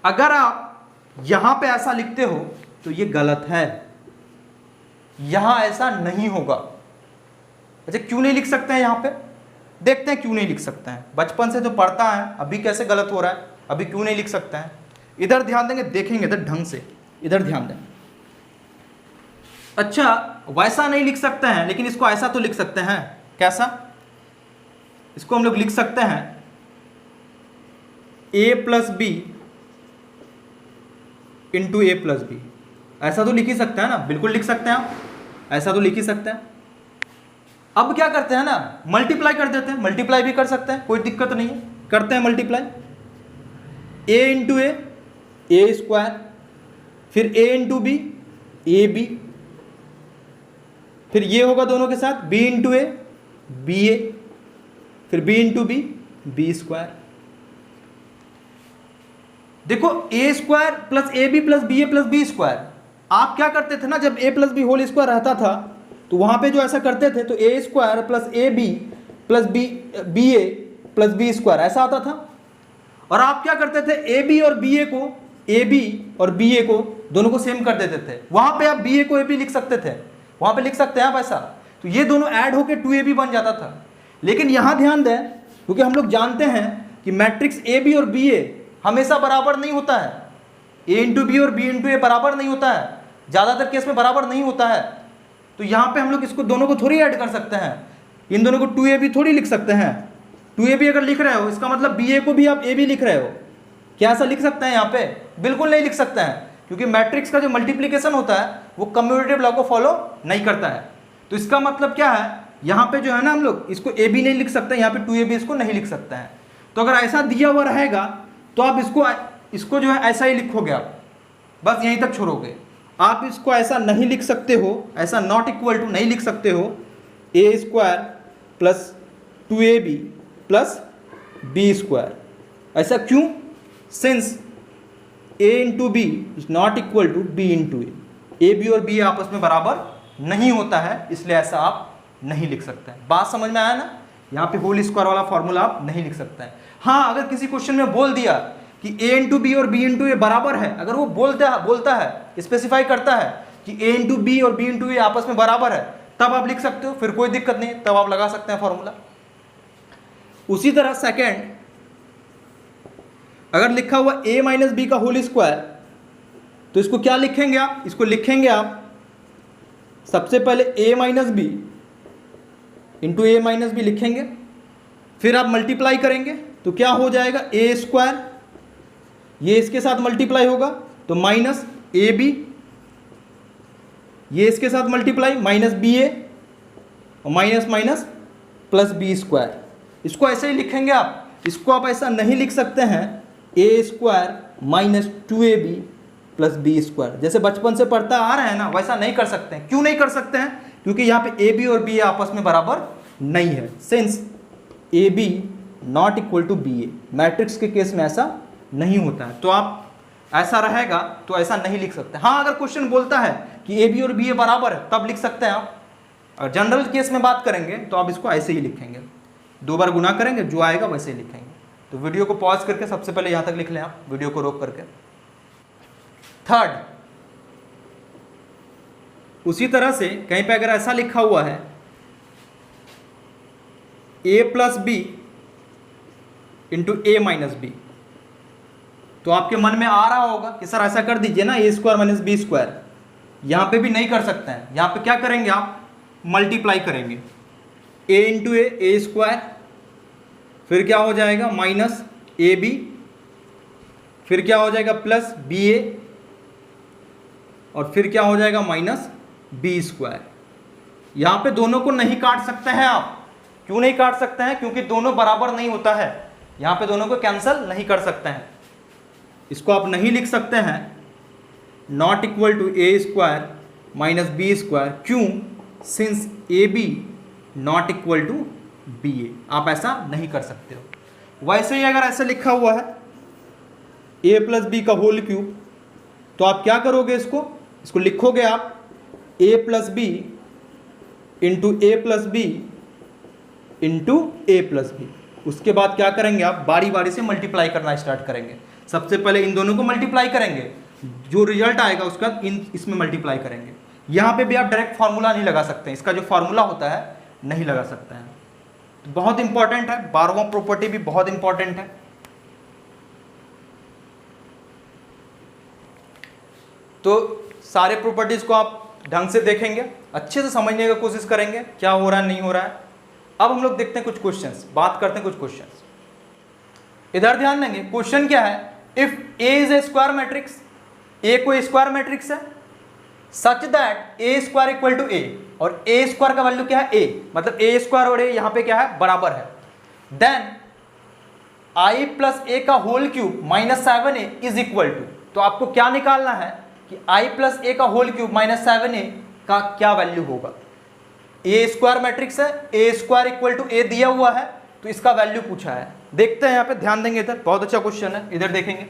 अगर आप यहां पे ऐसा लिखते हो तो ये गलत है, यहां ऐसा नहीं होगा। अच्छा क्यों नहीं लिख सकते हैं? यहां पे देखते हैं क्यों नहीं लिख सकते हैं। बचपन से तो पढ़ता है, अभी कैसे गलत हो रहा है, अभी क्यों नहीं लिख सकते हैं? इधर ध्यान देंगे, देखेंगे इधर ढंग से, इधर ध्यान दें। अच्छा वैसा नहीं लिख सकते हैं, लेकिन इसको ऐसा तो लिख सकते हैं। कैसा? इसको हम लोग लिख सकते हैं a + b into a + b। ऐसा तो लिख ही सकते हैं ना, बिल्कुल लिख सकते हैं आप, ऐसा तो लिख ही सकते हैं। अब क्या करते हैं ना, मल्टीप्लाई कर देते हैं, मल्टीप्लाई भी कर सकते हैं, कोई दिक्कत नहीं है, करते हैं मल्टीप्लाई। a इंटू a² फिर a इंटू b ab, फिर ये होगा दोनों के साथ b इंटू a ba, फिर b इंटू b b²। देखो a² + ab + ba + b²। आप क्या करते थे ना, जब a + b होल स्क्वायर रहता था तो वहां पे जो ऐसा करते थे तो a² + ab + ba + b² ऐसा आता था। और आप क्या करते थे, ab और ba को दोनों को सेम कर देते थे। वहां पे आप ba को ab लिख सकते थे, वहां पे लिख सकते हैं आप ऐसा, तो ये दोनों ऐड होकर 2ab बन जाता था। लेकिन यहां ध्यान दें, क्योंकि हम लोग जानते हैं कि मैट्रिक्स ab और ba हमेशा बराबर नहीं होता है, a इंटू बी और b इंटू ए बराबर नहीं होता है, ज़्यादातर केस में बराबर नहीं होता है। तो यहाँ पे हम लोग इसको दोनों को थोड़ी ऐड कर सकते हैं, इन दोनों को 2ab थोड़ी लिख सकते हैं। 2ab अगर लिख रहे हो इसका मतलब ba को भी आप ab लिख रहे हो। क्या ऐसा लिख सकते हैं यहाँ पे? बिल्कुल नहीं लिख सकते हैं, क्योंकि मैट्रिक्स का जो मल्टीप्लिकेशन होता है वो कम्यूटेटिव लॉ को फॉलो नहीं करता है। तो इसका मतलब क्या है, यहाँ पे जो है ना हम लोग इसको ए बी नहीं लिख सकते, यहाँ पे 2ab इसको नहीं लिख सकते हैं। तो अगर ऐसा दिया हुआ रहेगा तो आप इसको जो है ऐसा ही लिखोगे, आप बस यहीं तक छोड़ोगे। आप इसको ऐसा नहीं लिख सकते हो, ऐसा नॉट इक्वल टू नहीं लिख सकते हो a² plus 2ab plus b²। ऐसा क्यों? Since a into B is not equal to b into a b और b आपस में बराबर नहीं होता है, इसलिए ऐसा आप नहीं लिख सकते हैं। बात समझ में आया ना? यहाँ पे होल स्क्वायर वाला फॉर्मूला आप नहीं लिख सकते हैं। हाँ, अगर किसी क्वेश्चन में बोल दिया कि a इंटू बी और b इंटू ए बराबर है, अगर वो बोलता है स्पेसिफाई करता है कि a इंटू बी और b इंटू ए आपस में बराबर है, तब आप लिख सकते हो, फिर कोई दिक्कत नहीं, तब आप लगा सकते हैं फॉर्मूला। उसी तरह सेकेंड, अगर लिखा हुआ a माइनस बी का होल स्क्वायर, तो इसको क्या लिखेंगे आप? इसको लिखेंगे आप सबसे पहले a minus b into a minus b लिखेंगे, फिर आप मल्टीप्लाई करेंगे तो क्या हो जाएगा a², ये इसके साथ मल्टीप्लाई होगा तो माइनस ab, ये इसके साथ मल्टीप्लाई माइनस ba और माइनस माइनस प्लस b²। इसको ऐसे ही लिखेंगे आप, इसको आप ऐसा नहीं लिख सकते हैं a² minus 2ab plus b²। जैसे बचपन से पढ़ता आ रहे हैं ना, वैसा नहीं कर सकते हैं। क्यों नहीं कर सकते हैं? क्योंकि यहाँ पे ab और ba आपस में बराबर नहीं है, since ab not equal to ba। Matrix के केस में ऐसा नहीं होता है, तो आप ऐसा रहेगा तो ऐसा नहीं लिख सकते। हाँ, अगर क्वेश्चन बोलता है कि ab और ba बराबर है, तब लिख सकते हैं आप। अगर जनरल केस में बात करेंगे तो आप इसको ऐसे ही लिखेंगे, 2 बार गुना करेंगे, जो आएगा वैसे ही लिखेंगे। तो वीडियो को पॉज करके सबसे पहले यहाँ तक लिख लें आप, वीडियो को रोक करके। थर्ड, उसी तरह से कहीं पे अगर ऐसा लिखा हुआ है a plus b into a minus b, तो आपके मन में आ रहा होगा कि सर ऐसा कर दीजिए ना a² माइनस b²। यहाँ पे भी नहीं कर सकते हैं, यहाँ पे क्या करेंगे आप? मल्टीप्लाई करेंगे, a इंटू a², फिर क्या हो जाएगा माइनस ab, फिर क्या हो जाएगा प्लस ba, और फिर क्या हो जाएगा माइनस b²। यहाँ पे दोनों को नहीं काट सकते हैं आप। क्यों नहीं काट सकते हैं? क्योंकि दोनों बराबर नहीं होता है, यहाँ पे दोनों को कैंसिल नहीं कर सकते हैं। इसको आप नहीं लिख सकते हैं not equal to a² minus b²। क्यों? Since ab not equal to ba, आप ऐसा नहीं कर सकते हो। वैसे ही अगर ऐसे लिखा हुआ है a प्लस बी का होल क्यूब, तो आप क्या करोगे? इसको लिखोगे आप a plus b into a plus b into a plus b. उसके बाद क्या करेंगे आप? बारी बारी से मल्टीप्लाई करना स्टार्ट करेंगे। सबसे पहले इन दोनों को मल्टीप्लाई करेंगे, जो रिजल्ट आएगा उसका इसमें मल्टीप्लाई करेंगे। यहाँ पे भी आप डायरेक्ट फार्मूला नहीं लगा सकते हैं, इसका जो फार्मूला होता है नहीं लगा सकते हैं। तो बहुत इंपॉर्टेंट है, 12वां प्रॉपर्टी भी बहुत इंपॉर्टेंट है। तो सारे प्रॉपर्टीज को आप ढंग से देखेंगे, अच्छे से समझने की कोशिश करेंगे क्या हो रहा है नहीं हो रहा है। अब हम लोग देखते हैं कुछ क्वेश्चंस, बात करते हैं कुछ क्वेश्चंस। इधर ध्यान देंगे, क्वेश्चन क्या है? If A is a square matrix, A कोई स्क्वायर मैट्रिक्स है such that A² equal to A, और A² का वैल्यू क्या है? A, मतलब A² और A यहाँ पे क्या है? बराबर है। देन I प्लस A का whole cube minus 7A is equal to, तो आपको क्या निकालना है कि I प्लस A का होल क्यूब माइनस 7A का क्या वैल्यू होगा। A² मैट्रिक्स है, A² इक्वल टू A दिया हुआ है, तो इसका वैल्यू पूछा है। देखते हैं यहाँ पे, ध्यान देंगे, इधर बहुत अच्छा क्वेश्चन है, इधर देखेंगे।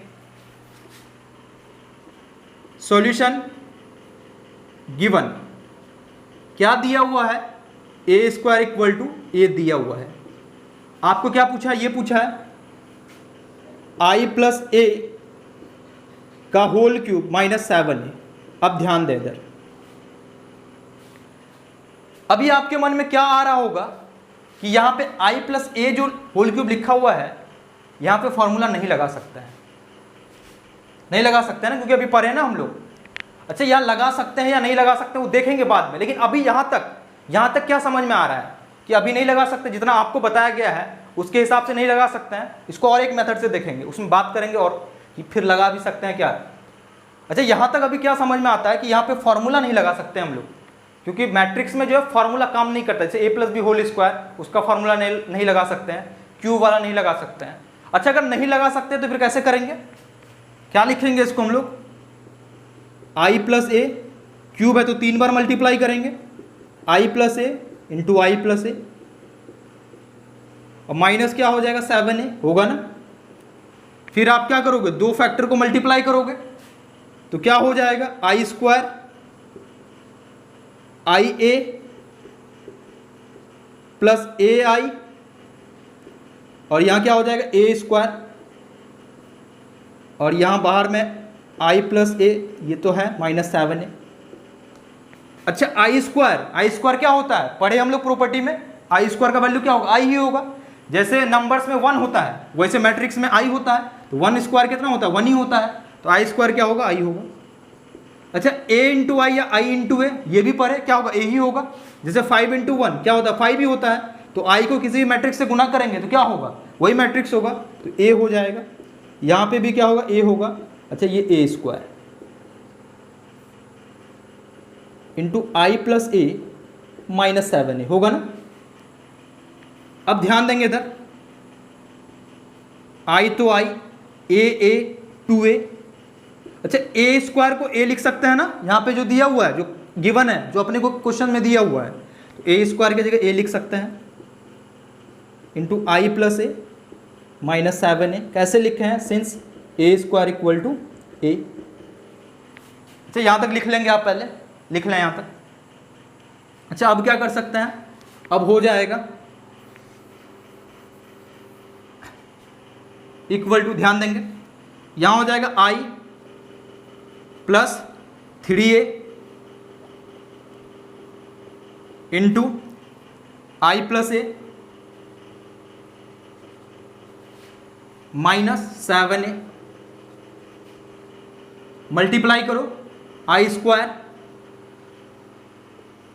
सॉल्यूशन गिवन, क्या दिया हुआ है? A² इक्वल टू A दिया हुआ है। आपको क्या पूछा है? ये पूछा है I प्लस A का होल क्यूब माइनस 7A। अब ध्यान दे इधर, अभी आपके मन में क्या आ रहा होगा कि यहाँ पे I प्लस A जो होल क्यूब लिखा हुआ है, यहाँ पे फॉर्मूला नहीं लगा सकते हैं, नहीं लगा सकते हैं ना, क्योंकि अभी पढ़े ना हम लोग। अच्छा, यहाँ लगा सकते हैं या नहीं लगा सकते हैं वो देखेंगे बाद में, लेकिन अभी यहाँ तक क्या समझ में आ रहा है कि अभी नहीं लगा सकते। जितना आपको बताया गया है उसके हिसाब से नहीं लगा सकते हैं। इसको और एक मेथड से देखेंगे, उसमें बात करेंगे और कि फिर लगा भी सकते हैं क्या। अच्छा, यहाँ तक अभी क्या समझ में आता है कि यहाँ पे फॉर्मूला नहीं लगा सकते हम लोग, क्योंकि मैट्रिक्स में जो है फॉर्मूला काम नहीं करता। जैसे ए प्लस बी होल स्क्वायर, उसका फॉर्मूला नहीं लगा सकते हैं, क्यू वाला नहीं लगा सकते हैं। अच्छा, अगर नहीं लगा सकते तो फिर कैसे करेंगे, क्या लिखेंगे इसको हम लोग, आई प्लस ए, क्यूब है तो 3 बार मल्टीप्लाई करेंगे, आई प्लस ए इंटू आई प्लस ए, और माइनस क्या हो जाएगा 7a होगा ना। फिर आप क्या करोगे, 2 फैक्टर को मल्टीप्लाई करोगे तो क्या हो जाएगा, आई स्क्वायर आई ए प्लस ए आई, और यहां क्या हो जाएगा ए स्क्वायर, और यहां बाहर में आई प्लस ए, ये तो है -7a। अच्छा, आई स्क्वायर क्या होता है, पढ़े हम लोग प्रॉपर्टी में, आई स्क्वायर का वैल्यू क्या होगा, आई ही होगा। जैसे नंबर्स में 1 होता है वैसे मैट्रिक्स में आई होता है, तो 1 स्क्वायर कितना होता है, 1 ही होता है, तो आई स्क्वायर क्या होगा, आई होगा। अच्छा, a इंटू आई या आई इंटू ए, ये भी पढ़े, क्या होगा, a ही होगा। जैसे 5 इंटू 1 क्या होता है, 5 ही होता है, तो i को किसी भी मैट्रिक्स से गुना करेंगे तो क्या होगा, वही मैट्रिक्स होगा, तो a हो जाएगा। यहाँ पे भी क्या होगा, a होगा। अच्छा, ये a square into I plus A -7a होगा ना। अब ध्यान देंगे इधर, i तो i, a 2a। अच्छा, ए स्क्वायर को ए लिख सकते हैं ना, यहाँ पे जो दिया हुआ है, जो गिवन है, जो अपने को क्वेश्चन में दिया हुआ है, तो ए स्क्वायर की जगह ए लिख सकते हैं इंटू आई प्लस ए -7a। कैसे लिखे हैं, since A square equal to A. अच्छा, यहाँ तक लिख लेंगे आप, पहले लिख लें यहाँ तक। अच्छा, अब क्या कर सकते हैं, अब हो जाएगा इक्वल टू, ध्यान देंगे यहाँ हो जाएगा आई प्लस 3a इंटू आई प्लस ए -7a, मल्टीप्लाई करो आई स्क्वायर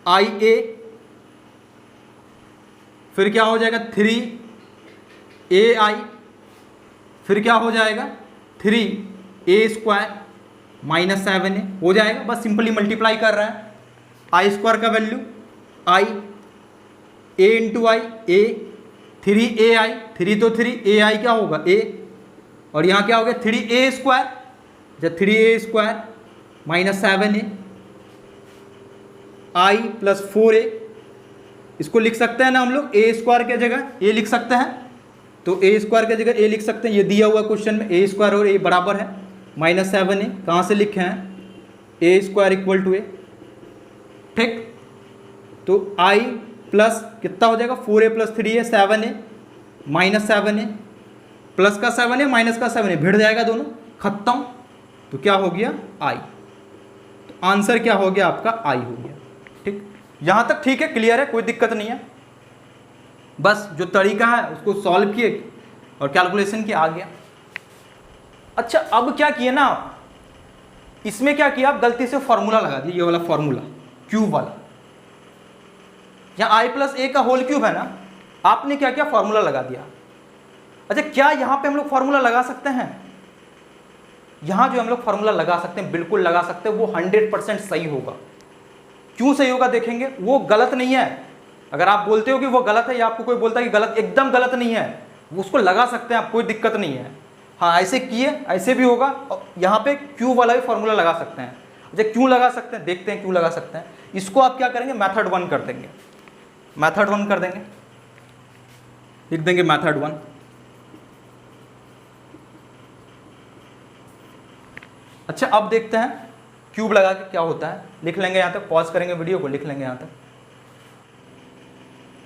आई ए, फिर क्या हो जाएगा 3ai, फिर क्या हो जाएगा 3a स्क्वायर -7a हो जाएगा। बस सिंपली मल्टीप्लाई कर रहा है, आई स्क्वायर का value I, a into I A, 3ai, 3 तो 3ai क्या होगा a, और यहाँ क्या हो गया 3a स्क्वायर, जब 3a स्क्वायर -7a, आई प्लस 4a, इसको लिख सकते हैं ना हम लोग, a स्क्वायर की जगह a लिख सकते हैं, तो a स्क्वायर की जगह a लिख सकते हैं। ये दिया हुआ क्वेश्चन में a स्क्वायर और a बराबर है -7a, कहाँ से लिखे हैं, a square equal to a, ठीक। तो i प्लस कितना हो जाएगा 4a plus 3a 7a -7a, plus का 7a माइनस का 7a भिड़ जाएगा दोनों, खत्म। तो क्या हो गया i, तो आंसर क्या हो गया आपका i हो गया, ठीक। यहाँ तक ठीक है, क्लियर है, कोई दिक्कत नहीं है। बस जो तरीका है उसको सॉल्व किए और कैलकुलेशन किया, आ गया। अच्छा, अब क्या किए ना आप, इसमें क्या किया आप, गलती से फॉर्मूला लगा दिया, ये वाला फॉर्मूला क्यूब वाला, यहाँ i प्लस ए का होल क्यूब है ना, आपने क्या किया फॉर्मूला लगा दिया। अच्छा, क्या यहाँ पे हम लोग फॉर्मूला लगा सकते हैं, यहाँ जो हम लोग फॉर्मूला लगा सकते हैं, बिल्कुल लगा सकते हैं, वो 100% सही होगा। क्यों सही होगा देखेंगे, वो गलत नहीं है। अगर आप बोलते हो कि वो गलत है या आपको कोई बोलता है कि गलत, एकदम गलत नहीं है, उसको लगा सकते हैं आप, कोई दिक्कत नहीं है। हाँ, ऐसे किए ऐसे भी होगा, और यहाँ पे क्यू वाला भी फॉर्मूला लगा सकते हैं। अच्छा, क्यों लगा सकते हैं, देखते हैं क्यों लगा सकते हैं। इसको आप क्या करेंगे, मेथड 1 कर देंगे, मेथड 1 कर देंगे, लिख देंगे मेथड 1। अच्छा, अब देखते हैं क्यूब लगा के क्या होता है, लिख लेंगे यहाँ तक, पॉज करेंगे वीडियो को, लिख लेंगे यहाँ तक।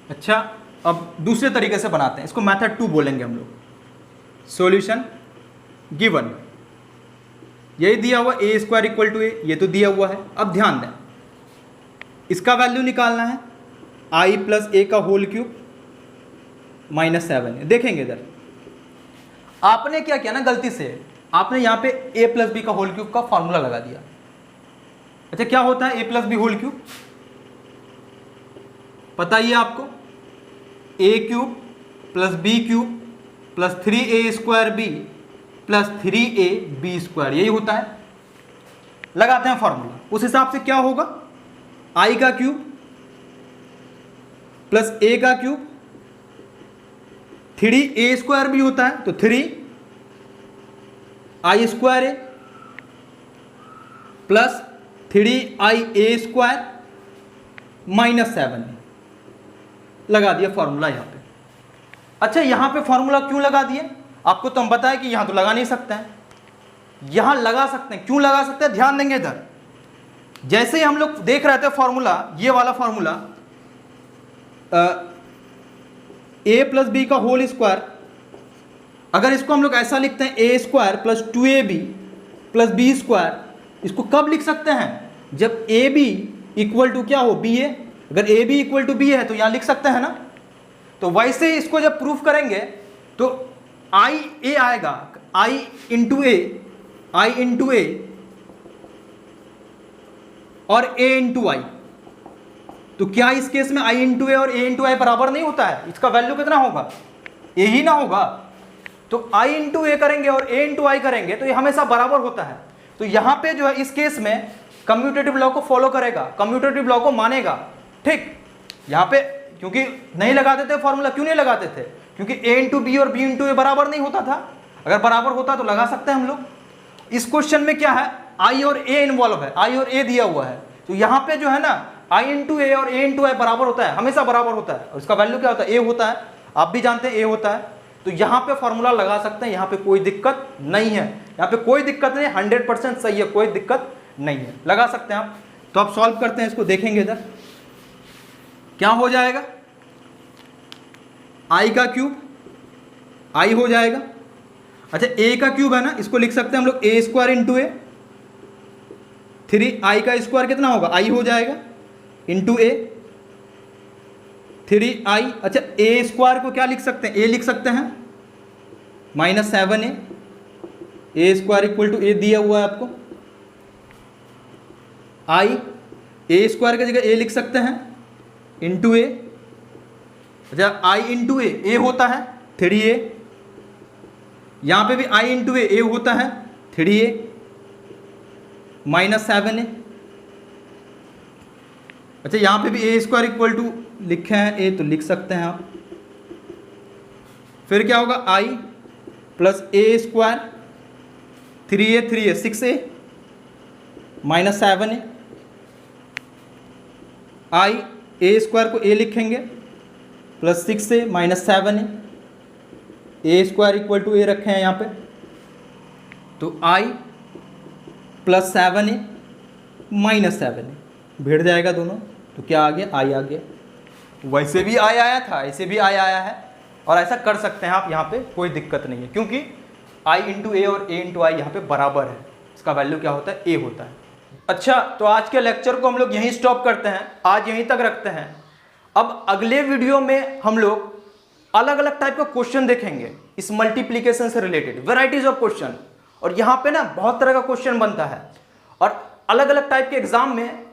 अच्छा, अब दूसरे तरीके से बनाते हैं इसको, मेथड 2 बोलेंगे हम लोग। सॉल्यूशन गिवन, यही दिया हुआ a square equal to a, ये तो दिया हुआ है। अब ध्यान दें, इसका वैल्यू निकालना है, i प्लस ए का होल क्यूब -7। देखेंगे इधर आपने क्या किया ना, गलती से आपने यहाँ पे a प्लस बी का होल क्यूब का फॉर्मूला लगा दिया। अच्छा, क्या होता है a plus b whole cube, पता ही है आपको, a cube plus b cube plus 3a square b plus 3ab square, यही होता है। लगाते हैं फॉर्मूला, उस हिसाब से क्या होगा, आई का क्यूब प्लस ए का क्यूब, 3a² भी होता है तो 3i² प्लस 3ia² माइनस 7 लगा दिया फॉर्मूला यहां पे। अच्छा, यहां पे फॉर्मूला क्यों लगा दिए, आपको तो हम बताएं कि यहां तो लगा नहीं सकते हैं, यहां लगा सकते हैं। क्यों लगा सकते हैं, ध्यान देंगे इधर। जैसे ही हम लोग देख रहे थे फॉर्मूला, ये वाला फॉर्मूला a प्लस बी का होल स्क्वायर, अगर इसको हम लोग ऐसा लिखते हैं a² plus 2ab plus b², इसको कब लिख सकते हैं, जब ab इक्वल टू क्या हो, ba। अगर ab इक्वल टू b है तो यहां लिख सकते हैं ना। तो वैसे ही इसको जब प्रूफ करेंगे तो i a आएगा, i इंटू a और a इंटू आई। तो क्या इस केस में i इंटू ए और a इंटू आई बराबर नहीं होता है, इसका वैल्यू कितना होगा, a ही ना होगा। तो i इंटू ए करेंगे और a इंटू आई करेंगे तो ये हमेशा बराबर होता है। तो यहां पे जो है इस केस में कम्यूटेटिव लॉ को फॉलो करेगा, कम्यूटेटिव लॉ को मानेगा। ठीक, यहां पे क्योंकि नहीं लगाते थे फॉर्मूला, क्यों नहीं लगाते थे, क्योंकि a इंटू बी और b इंटू ए बराबर नहीं होता था। अगर बराबर होता तो लगा सकते हैं हम लोग। इस क्वेश्चन में क्या है, i और a इन्वॉल्व है, i और a दिया हुआ है, तो यहां पे जो है ना i इंटू ए और a इंटू आई बराबर होता है, हमेशा बराबर होता है। और इसका वैल्यू क्या होता है, a होता है, आप भी जानते हैं a होता है। तो यहां पे फॉर्मूला लगा सकते हैं, यहां पे कोई दिक्कत नहीं है, यहां पे कोई दिक्कत नहीं, 100% सही है, कोई दिक्कत नहीं है, लगा सकते हैं आप। तो आप सॉल्व करते हैं, इसको देखेंगे इधर क्या हो जाएगा, i का क्यूब i हो जाएगा। अच्छा, a का क्यूब है ना, इसको लिख सकते हैं हम लोग a² इंटू ए, 3i का स्क्वायर कितना होगा, i हो जाएगा इंटू ए 3i। अच्छा, a² को क्या लिख सकते हैं, a लिख सकते हैं minus 7a, a² equal to a दिया हुआ है आपको, i a² की जगह a लिख सकते हैं इंटू ए। अच्छा, i इंटू ए होता है 3a, यहां पे भी i इंटू ए होता है 3a माइनस 7a। अच्छा, यहां पे भी a² इक्वल टू लिखे हैं a, तो लिख सकते हैं आप। फिर क्या होगा, i plus a², 3a 6a minus 7a, i a² को a लिखेंगे plus 6a minus 7a, a² equal to a रखे हैं यहाँ पे, तो i plus 7a minus 7a भिड़ जाएगा दोनों, तो क्या आ गया, i आ गया। वैसे भी i आया था, ऐसे भी i आया है, और ऐसा कर सकते हैं आप, यहाँ पे कोई दिक्कत नहीं है, क्योंकि i इंटू ए और a इंटू आई यहाँ पे बराबर है, इसका वैल्यू क्या होता है, a होता है। अच्छा, तो आज के लेक्चर को हम लोग यहीं स्टॉप करते हैं, आज यहीं तक रखते हैं। अब अगले वीडियो में हम लोग अलग अलग टाइप का क्वेश्चन देखेंगे इस मल्टीप्लिकेशन से रिलेटेड, वैरायटीज ऑफ क्वेश्चन। और यहाँ पे ना बहुत तरह का क्वेश्चन बनता है, और अलग अलग टाइप के एग्जाम में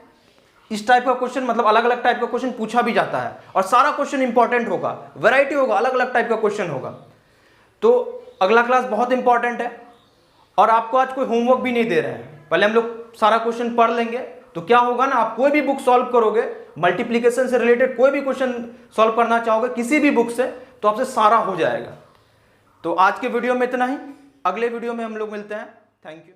इस टाइप का क्वेश्चन, मतलब अलग अलग टाइप का क्वेश्चन पूछा भी जाता है, और सारा क्वेश्चन इंपॉर्टेंट होगा, वैरायटी होगा, अलग अलग टाइप का क्वेश्चन होगा। तो अगला क्लास बहुत इंपॉर्टेंट है, और आपको आज कोई होमवर्क भी नहीं दे रहे हैं, पहले हम लोग सारा क्वेश्चन पढ़ लेंगे। तो क्या होगा ना, आप कोई भी बुक सॉल्व करोगे, मल्टीप्लिकेशन से रिलेटेड कोई भी क्वेश्चन सॉल्व करना चाहोगे किसी भी बुक से, तो आपसे सारा हो जाएगा। तो आज के वीडियो में इतना ही, अगले वीडियो में हम लोग मिलते हैं। Thank you.